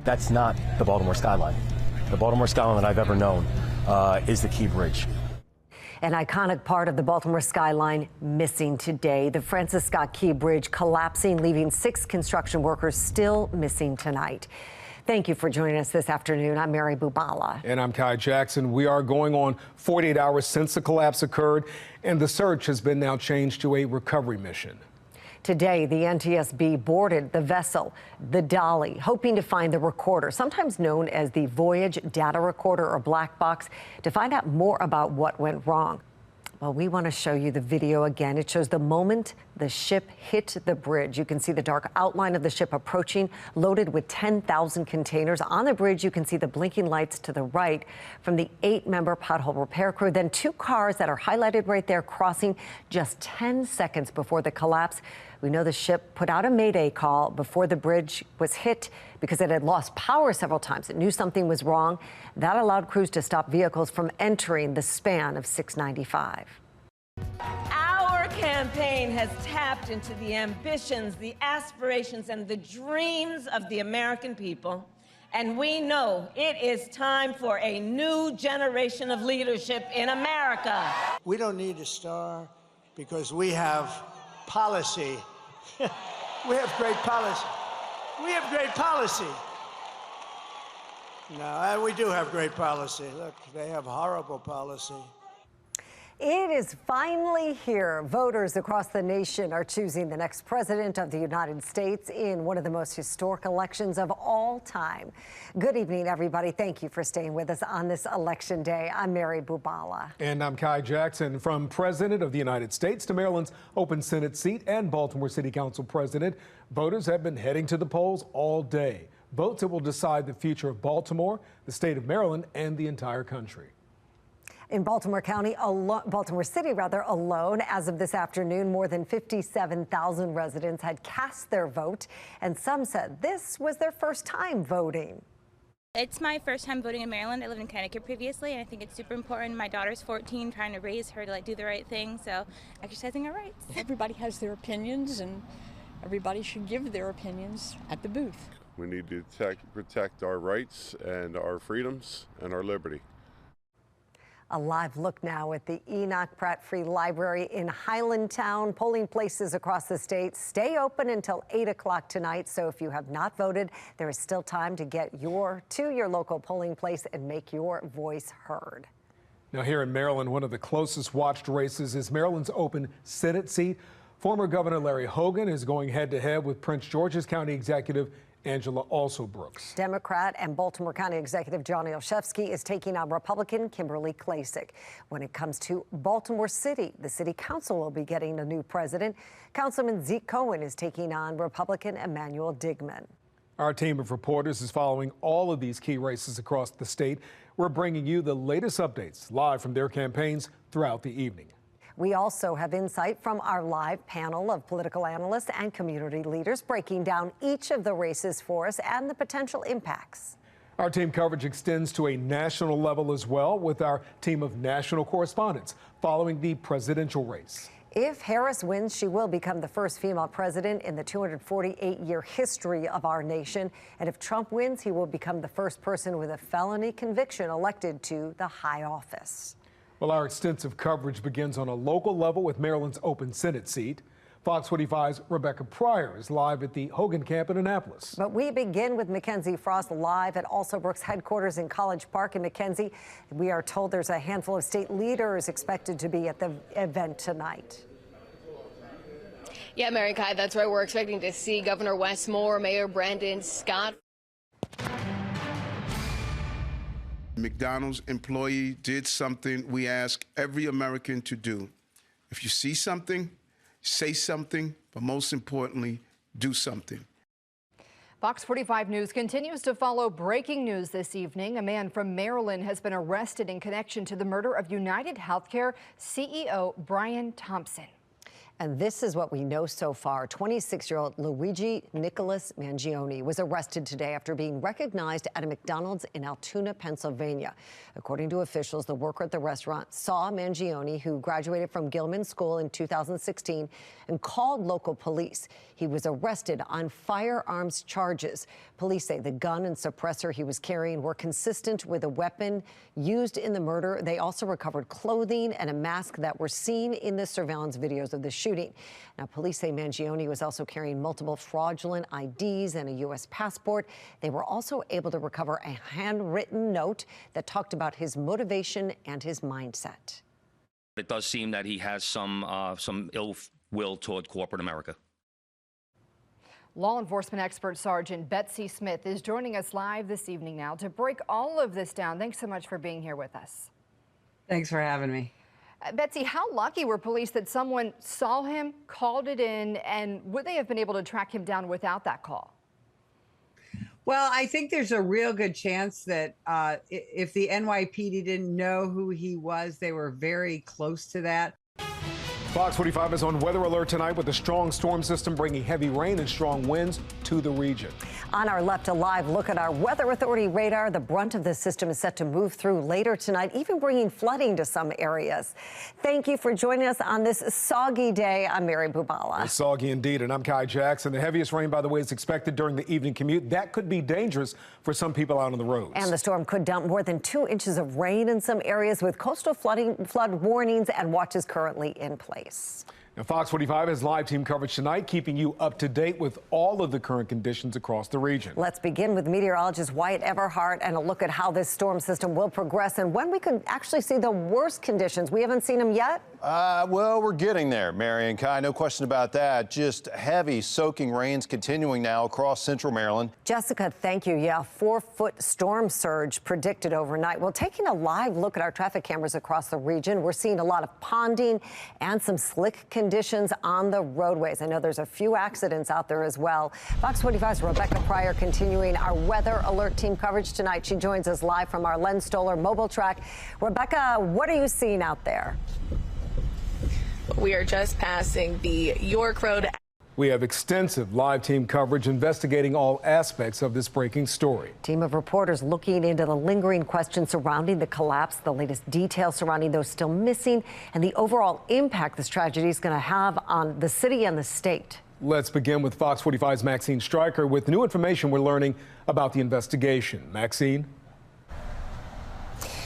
That's not the Baltimore skyline. The Baltimore skyline that I've ever known is the Key Bridge. An iconic part of the Baltimore skyline missing today. The Francis Scott Key Bridge collapsing, leaving 6 construction workers still missing tonight. Thank you for joining us this afternoon. I'm Mary Bubala. And I'm Kai Jackson. We are going on 48 hours since the collapse occurred, and the search has been now changed to a recovery mission. Today, the NTSB boarded the vessel, the Dolly, hoping to find the recorder, sometimes known as the Voyage Data Recorder or black box, to find out more about what went wrong. Well, we want to show you the video again. It shows the moment the ship hit the bridge. You can see the dark outline of the ship approaching, loaded with 10,000 containers. On the bridge, you can see the blinking lights to the right from the 8-member pothole repair crew. Then 2 cars that are highlighted right there crossing just 10 seconds before the collapse. We know the ship put out a mayday call before the bridge was hit because it had lost power several times. It knew something was wrong. That allowed crews to stop vehicles from entering the span of 695. Our campaign has tapped into the ambitions, the aspirations, and the dreams of the American people. And we know it is time for a new generation of leadership in America. We don't need a star because we have policy. We have great policy. We have great policy. No, we do have great policy. Look, they have horrible policy. It is finally here. Voters across the nation are choosing the next president of the United States in one of the most historic elections of all time. Good evening, everybody. Thank you for staying with us on this election day. I'm Mary Bubala. And I'm Kai Jackson. From President of the United States to Maryland's open Senate seat and Baltimore City Council President, voters have been heading to the polls all day. Votes that will decide the future of Baltimore, the state of Maryland, and the entire country. In Baltimore City alone, as of this afternoon, more than 57,000 residents had cast their vote, and some said this was their first time voting. It's my first time voting in Maryland. I lived in Connecticut previously, and I think it's super important. My daughter's 14, trying to raise her to do the right thing, so exercising her rights. Everybody has their opinions, and everybody should give their opinions at the booth. We need to protect our rights and our freedoms and our liberty. A live look now at the Enoch Pratt Free Library in Highlandtown. Polling places across the state stay open until 8 o'clock tonight. So if you have not voted, there is still time to get to your local polling place and make your voice heard. Now here in Maryland, one of the closest watched races is Maryland's open Senate seat. Former Governor Larry Hogan is going head-to-head with Prince George's County Executive Angela Alsobrooks. Democrat and Baltimore County Executive Johnny Olszewski is taking on Republican Kimberly Klacik. When it comes to Baltimore City, the city council will be getting a new president. Councilman Zeke Cohen is taking on Republican Emmanuel Digman. Our team of reporters is following all of these key races across the state. We're bringing you the latest updates live from their campaigns throughout the evening. We also have insight from our live panel of political analysts and community leaders breaking down each of the races for us and the potential impacts. Our team coverage extends to a national level as well, with our team of national correspondents following the presidential race. If Harris wins, she will become the first female president in the 248-year history of our nation. And if Trump wins, he will become the first person with a felony conviction elected to the high office. Well, our extensive coverage begins on a local level with Maryland's open Senate seat. Fox 45's Rebecca Pryor is live at the Hogan camp in Annapolis. But we begin with Mackenzie Frost live at Alsobrooks headquarters in College Park. In Mackenzie, we are told there's a handful of state leaders expected to be at the event tonight. Yeah, Mary Kai, that's right. We're expecting to see Governor Wes Moore, Mayor Brandon Scott. McDonald's employee did something we ask every American to do. If you see something, say something, but most importantly, do something. Fox 45 News continues to follow breaking news this evening. A man from Maryland has been arrested in connection to the murder of United Healthcare CEO Brian Thompson. And this is what we know so far. 26-year-old Luigi Nicholas Mangione was arrested today after being recognized at a McDonald's in Altoona, Pennsylvania. According to officials, the worker at the restaurant saw Mangione, who graduated from Gilman School in 2016, and called local police. He was arrested on firearms charges. Police say the gun and suppressor he was carrying were consistent with a weapon used in the murder. They also recovered clothing and a mask that were seen in the surveillance videos of the shooting. Now, police say Mangione was also carrying multiple fraudulent IDs and a U.S. passport. They were also able to recover a handwritten note that talked about his motivation and his mindset. It does seem that he has some ill will toward corporate America. Law enforcement expert Sergeant Betsy Smith is joining us live this evening now to break all of this down. Thanks so much for being here with us. Thanks for having me. Betsy, how lucky were police that someone saw him, called it in, and would they have been able to track him down without that call? Well, I think there's a real good chance that if the NYPD didn't know who he was, they were very close to that. Fox 45 is on weather alert tonight with a strong storm system bringing heavy rain and strong winds to the region. On our Left Alive look at our Weather Authority radar, the brunt of the system is set to move through later tonight, even bringing flooding to some areas. Thank you for joining us on this soggy day. I'm Mary Bubala. It's soggy indeed, and I'm Kai Jackson. The heaviest rain, by the way, is expected during the evening commute. That could be dangerous for some people out on the roads. And the storm could dump more than 2 inches of rain in some areas, with coastal flood warnings and watches currently in place. Now, Fox 45 has live team coverage tonight, keeping you up to date with all of the current conditions across the region. Let's begin with meteorologist Wyatt Everhart and a look at how this storm system will progress and when we could actually see the worst conditions. We haven't seen them yet. Well, we're getting there, Mary and Kai, no question about that. Just heavy soaking rains continuing now across central Maryland. Jessica, thank you. Yeah, 4-foot storm surge predicted overnight. Well, taking a live look at our traffic cameras across the region, we're seeing a lot of ponding and some slick conditions on the roadways. I know there's a few accidents out there as well. Fox 45's Rebecca Pryor continuing our weather alert team coverage tonight. She joins us live from our Len Stoller mobile track. Rebecca, what are you seeing out there? We are just passing the York Road. We have extensive live team coverage investigating all aspects of this breaking story. Team of reporters looking into the lingering questions surrounding the collapse, the latest details surrounding those still missing, and the overall impact this tragedy is going to have on the city and the state. Let's begin with Fox 45's Maxine Stryker with new information we're learning about the investigation. Maxine?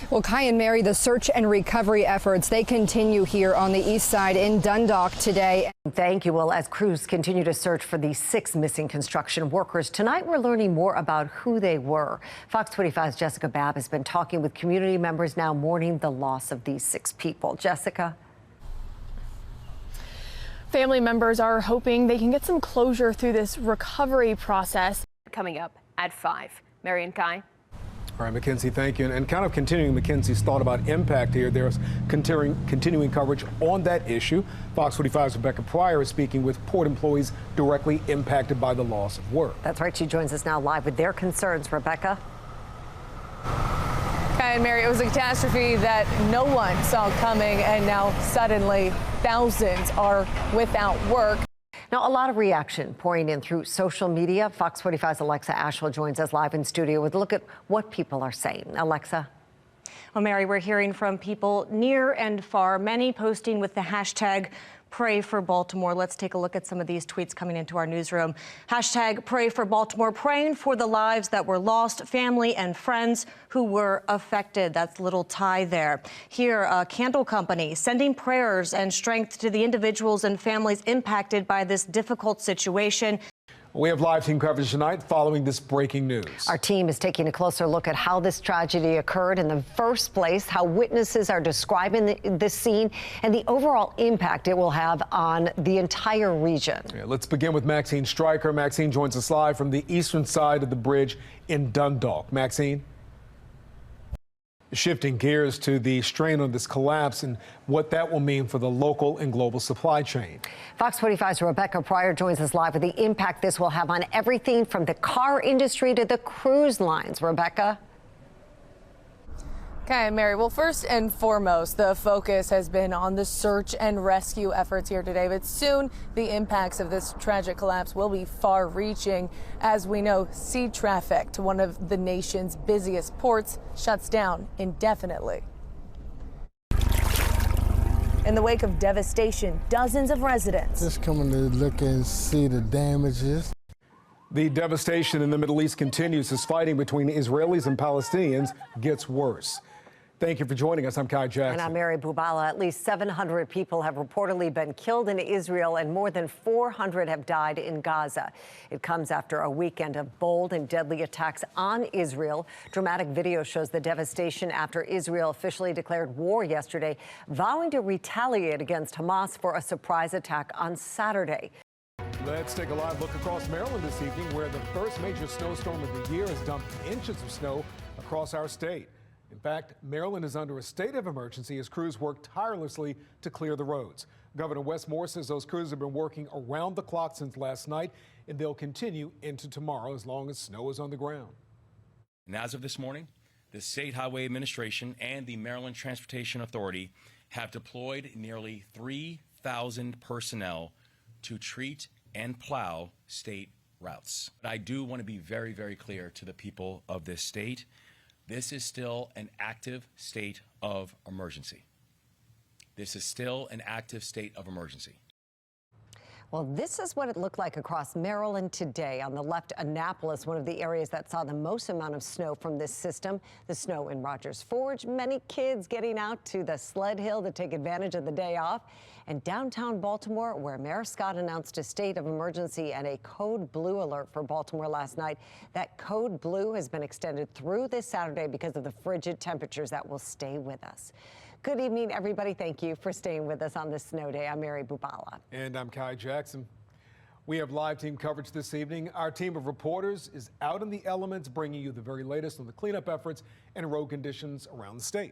Well, Kai and Mary, the search and recovery efforts, they continue here on the east side in Dundalk today. Thank you. Well, as crews continue to search for these 6 missing construction workers, tonight we're learning more about who they were. Fox 25's Jessica Babb has been talking with community members now mourning the loss of these 6 people. Jessica? Family members are hoping they can get some closure through this recovery process. Coming up at 5. Mary and Kai. All right, Mackenzie, thank you. And kind of continuing Mackenzie's thought about impact here, there's continuing coverage on that issue. Fox 45's Rebecca Pryor is speaking with port employees directly impacted by the loss of work. That's right. She joins us now live with their concerns. Rebecca? Kai and Mary, it was a catastrophe that no one saw coming, and now suddenly thousands are without work. Now, a lot of reaction pouring in through social media. Fox 45's Alexa Ashwell joins us live in studio with a look at what people are saying. Alexa. Well, Mary, we're hearing from people near and far, many posting with the hashtag Pray for Baltimore. Let's take a look at some of these tweets coming into our newsroom. Hashtag Pray for Baltimore, praying for the lives that were lost, family and friends who were affected. That's a little tie there. Here, a candle company sending prayers and strength to the individuals and families impacted by this difficult situation. We have live team coverage tonight following this breaking news. Our team is taking a closer look at how this tragedy occurred in the first place, how witnesses are describing this scene, and the overall impact it will have on the entire region. Yeah, let's begin with Maxine Stryker. Maxine joins us live from the eastern side of the bridge in Dundalk. Maxine? Shifting gears to the strain on this collapse and what that will mean for the local and global supply chain. Fox 45's Rebecca Pryor joins us live with the impact this will have on everything from the car industry to the cruise lines. Rebecca? Okay, Mary. Well, first and foremost, the focus has been on the search and rescue efforts here today. But soon, the impacts of this tragic collapse will be far-reaching. As we know, sea traffic to one of the nation's busiest ports shuts down indefinitely. In the wake of devastation, dozens of residents just coming to look and see the damages. The devastation in the Middle East continues as fighting between Israelis and Palestinians gets worse. Thank you for joining us. I'm Kai Jackson. And I'm Mary Bubala. At least 700 people have reportedly been killed in Israel and more than 400 have died in Gaza. It comes after a weekend of bold and deadly attacks on Israel. Dramatic video shows the devastation after Israel officially declared war yesterday, vowing to retaliate against Hamas for a surprise attack on Saturday. Let's take a live look across Maryland this evening, where the first major snowstorm of the year has dumped inches of snow across our state. In fact, Maryland is under a state of emergency as crews work tirelessly to clear the roads. Governor Wes Moore says those crews have been working around the clock since last night, and they'll continue into tomorrow as long as snow is on the ground. And as of this morning, the State Highway Administration and the Maryland Transportation Authority have deployed nearly 3,000 personnel to treat and plow state routes. But I do want to be very, very clear to the people of this state. This is still an active state of emergency. This is still an active state of emergency. Well, this is what it looked like across Maryland today. On the left, Annapolis, one of the areas that saw the most amount of snow from this system. The snow in Rogers Forge, many kids getting out to the sled hill to take advantage of the day off. And downtown Baltimore, where Mayor Scott announced a state of emergency and a code blue alert for Baltimore last night. That code blue has been extended through this Saturday because of the frigid temperatures that will stay with us. Good evening, everybody. Thank you for staying with us on this snow day. I'm Mary Bubala. And I'm Kai Jackson. We have live team coverage this evening. Our team of reporters is out in the elements, bringing you the very latest on the cleanup efforts and road conditions around the state.